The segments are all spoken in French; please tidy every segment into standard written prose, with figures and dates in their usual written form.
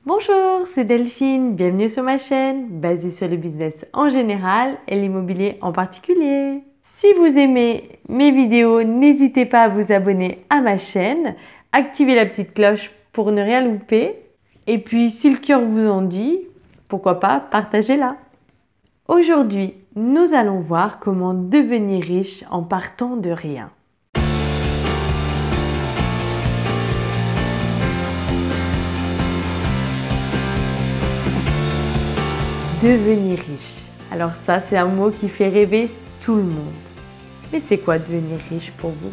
Bonjour, c'est Delphine, bienvenue sur ma chaîne basée sur le business en général et l'immobilier en particulier. Si vous aimez mes vidéos, n'hésitez pas à vous abonner à ma chaîne, activez la petite cloche pour ne rien louper et puis si le cœur vous en dit, pourquoi pas, partagez-la. Aujourd'hui, nous allons voir comment devenir riche en partant de rien. Devenir riche. Alors ça, c'est un mot qui fait rêver tout le monde. Mais c'est quoi devenir riche pour vous?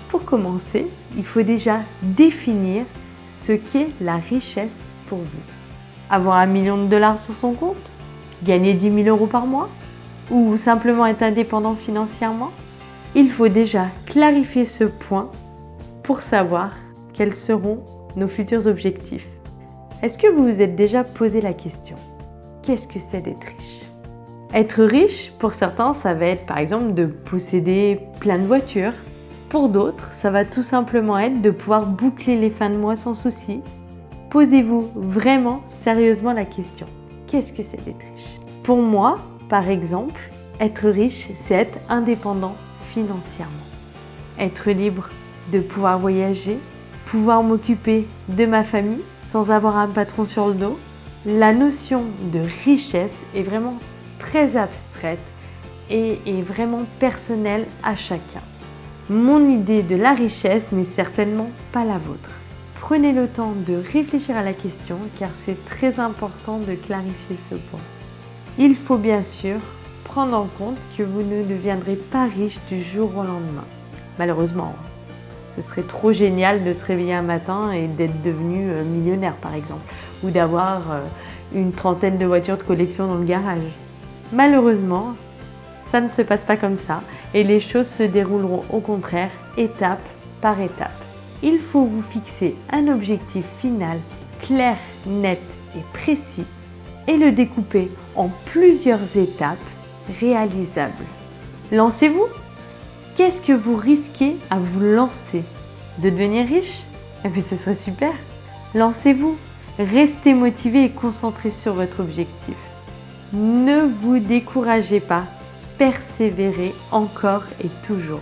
Pour commencer, il faut déjà définir ce qu'est la richesse pour vous. Avoir 1 million de dollars sur son compte? Gagner 10 000 euros par mois? Ou simplement être indépendant financièrement? Il faut déjà clarifier ce point pour savoir quels seront nos futurs objectifs. Est-ce que vous vous êtes déjà posé la question? Qu'est-ce que c'est d'être riche? Être riche, pour certains, ça va être par exemple de posséder plein de voitures. Pour d'autres, ça va tout simplement être de pouvoir boucler les fins de mois sans souci. Posez-vous vraiment sérieusement la question. Qu'est-ce que c'est d'être riche? Pour moi, par exemple, être riche, c'est être indépendant financièrement. Être libre de pouvoir voyager, pouvoir m'occuper de ma famille sans avoir un patron sur le dos. La notion de richesse est vraiment très abstraite et est vraiment personnelle à chacun. Mon idée de la richesse n'est certainement pas la vôtre. Prenez le temps de réfléchir à la question car c'est très important de clarifier ce point. Il faut bien sûr prendre en compte que vous ne deviendrez pas riche du jour au lendemain. Malheureusement, ce serait trop génial de se réveiller un matin et d'être devenu millionnaire par exemple, ou d'avoir une trentaine de voitures de collection dans le garage. Malheureusement, ça ne se passe pas comme ça et les choses se dérouleront au contraire, étape par étape. Il faut vous fixer un objectif final clair, net et précis et le découper en plusieurs étapes réalisables. Lancez-vous! Qu'est-ce que vous risquez à vous lancer? De devenir riche? Eh bien, ce serait super! Lancez-vous! Restez motivé et concentré sur votre objectif. Ne vous découragez pas, persévérez encore et toujours.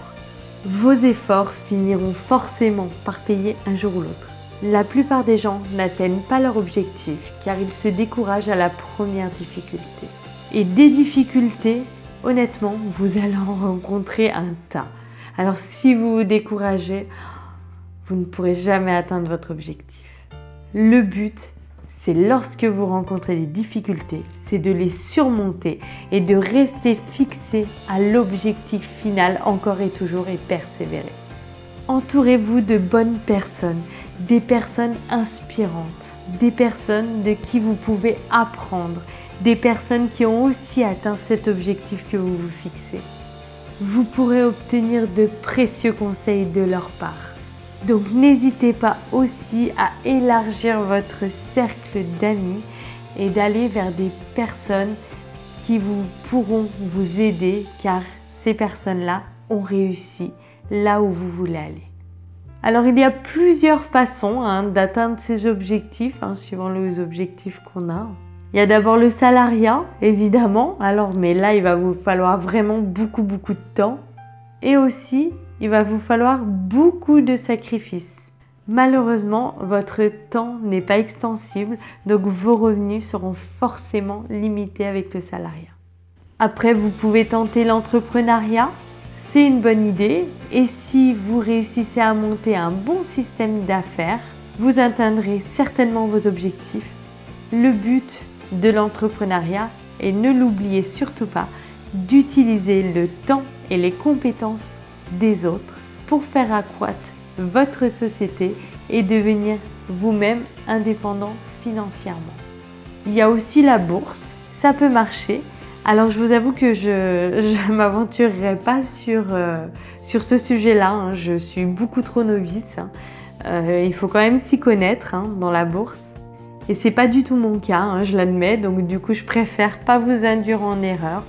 Vos efforts finiront forcément par payer un jour ou l'autre. La plupart des gens n'atteignent pas leur objectif car ils se découragent à la première difficulté. Et des difficultés, honnêtement, vous allez en rencontrer un tas. Alors si vous vous découragez, vous ne pourrez jamais atteindre votre objectif. Le but, c'est lorsque vous rencontrez des difficultés, c'est de les surmonter et de rester fixé à l'objectif final encore et toujours et persévérer. Entourez-vous de bonnes personnes, des personnes inspirantes, des personnes de qui vous pouvez apprendre, des personnes qui ont aussi atteint cet objectif que vous vous fixez. Vous pourrez obtenir de précieux conseils de leur part. Donc n'hésitez pas aussi à élargir votre cercle d'amis et d'aller vers des personnes qui vous pourront vous aider car ces personnes-là ont réussi là où vous voulez aller. Alors il y a plusieurs façons d'atteindre ces objectifs suivant les objectifs qu'on a. Il y a d'abord le salariat, évidemment. Alors, mais là, il va vous falloir vraiment beaucoup de temps. Et aussi, il va vous falloir beaucoup de sacrifices. Malheureusement, votre temps n'est pas extensible, donc vos revenus seront forcément limités avec le salariat. Après, vous pouvez tenter l'entrepreneuriat. C'est une bonne idée. Et si vous réussissez à monter un bon système d'affaires, vous atteindrez certainement vos objectifs. Le but de l'entrepreneuriat et ne l'oubliez surtout pas d'utiliser le temps et les compétences des autres pour faire accroître votre société et devenir vous-même indépendant financièrement. Il y a aussi la bourse, ça peut marcher. Alors je vous avoue que je ne m'aventurerai pas sur ce sujet-là, je suis beaucoup trop novice. Il faut quand même s'y connaître dans la bourse. Et c'est pas du tout mon cas, je l'admets, donc du coup je préfère pas vous induire en erreur.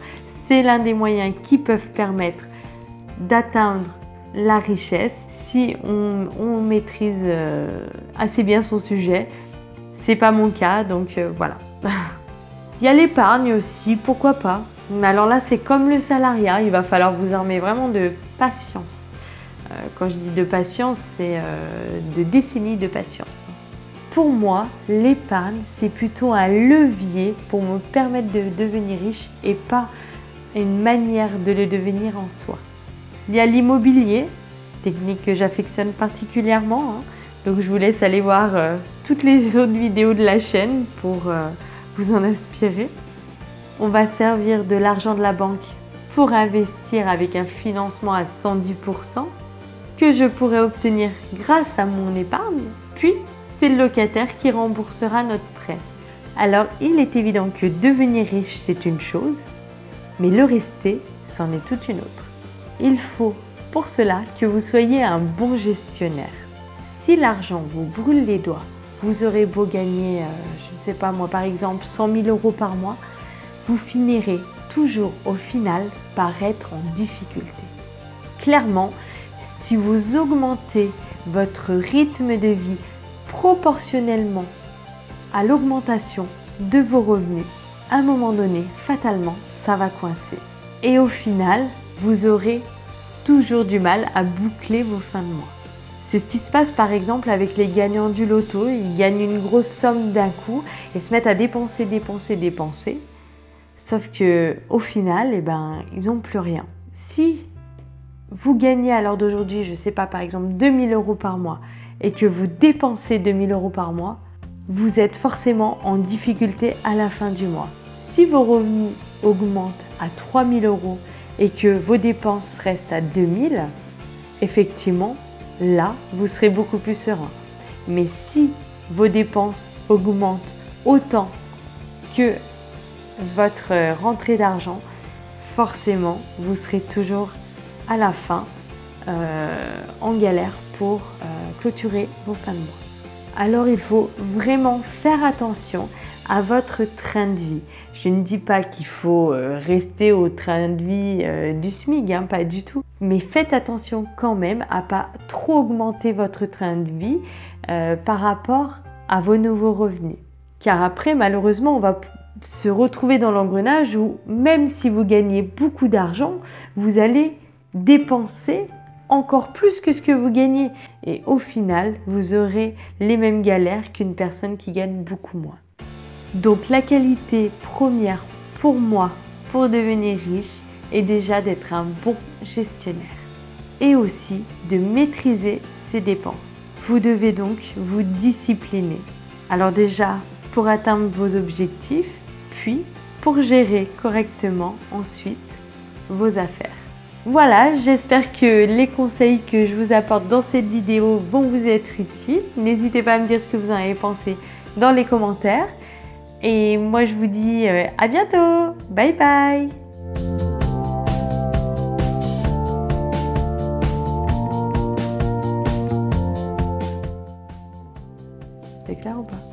C'est l'un des moyens qui peuvent permettre d'atteindre la richesse si on maîtrise assez bien son sujet. C'est pas mon cas, donc voilà. Il y a l'épargne aussi, pourquoi pas. Mais alors là, c'est comme le salariat, il va falloir vous armer vraiment de patience. Quand je dis de patience, c'est de décennies de patience. Pour moi, l'épargne, c'est plutôt un levier pour me permettre de devenir riche et pas une manière de le devenir en soi. Il y a l'immobilier, technique que j'affectionne particulièrement. Donc je vous laisse aller voir toutes les autres vidéos de la chaîne pour vous en inspirer. On va servir de l'argent de la banque pour investir avec un financement à 110% que je pourrais obtenir grâce à mon épargne. Puis, c'est le locataire qui remboursera notre prêt. Alors, il est évident que devenir riche, c'est une chose, mais le rester, c'en est toute une autre. Il faut pour cela que vous soyez un bon gestionnaire. Si l'argent vous brûle les doigts, vous aurez beau gagner, je ne sais pas moi, par exemple 100 000 € par mois, vous finirez toujours au final par être en difficulté. Clairement, si vous augmentez votre rythme de vie proportionnellement à l'augmentation de vos revenus, à un moment donné, fatalement, ça va coincer. Et au final, vous aurez toujours du mal à boucler vos fins de mois. C'est ce qui se passe par exemple avec les gagnants du loto. Ils gagnent une grosse somme d'un coup et se mettent à dépenser. Sauf que au final, ils n'ont plus rien. Si vous gagnez à l'heure d'aujourd'hui, je ne sais pas, par exemple 2 000 € par mois et que vous dépensez 2 000 € par mois, vous êtes forcément en difficulté à la fin du mois. Si vos revenus augmentent à 3 000 € et que vos dépenses restent à 2 000, effectivement, là, vous serez beaucoup plus serein. Mais si vos dépenses augmentent autant que votre rentrée d'argent, forcément, vous serez toujours à la fin en galère pour clôturer vos fins de mois. Alors, il faut vraiment faire attention à votre train de vie. Je ne dis pas qu'il faut rester au train de vie du SMIC, pas du tout. Mais faites attention quand même à pas trop augmenter votre train de vie par rapport à vos nouveaux revenus. Car après, malheureusement, on va se retrouver dans l'engrenage où même si vous gagnez beaucoup d'argent, vous allez dépenser encore plus que ce que vous gagnez. Et au final, vous aurez les mêmes galères qu'une personne qui gagne beaucoup moins. Donc la qualité première pour moi, pour devenir riche, est déjà d'être un bon gestionnaire et aussi de maîtriser ses dépenses. Vous devez donc vous discipliner. Alors déjà, pour atteindre vos objectifs, puis pour gérer correctement ensuite vos affaires. Voilà, j'espère que les conseils que je vous apporte dans cette vidéo vont vous être utiles. N'hésitez pas à me dire ce que vous en avez pensé dans les commentaires. Et moi, je vous dis à bientôt. Bye bye. C'est clair ou pas ?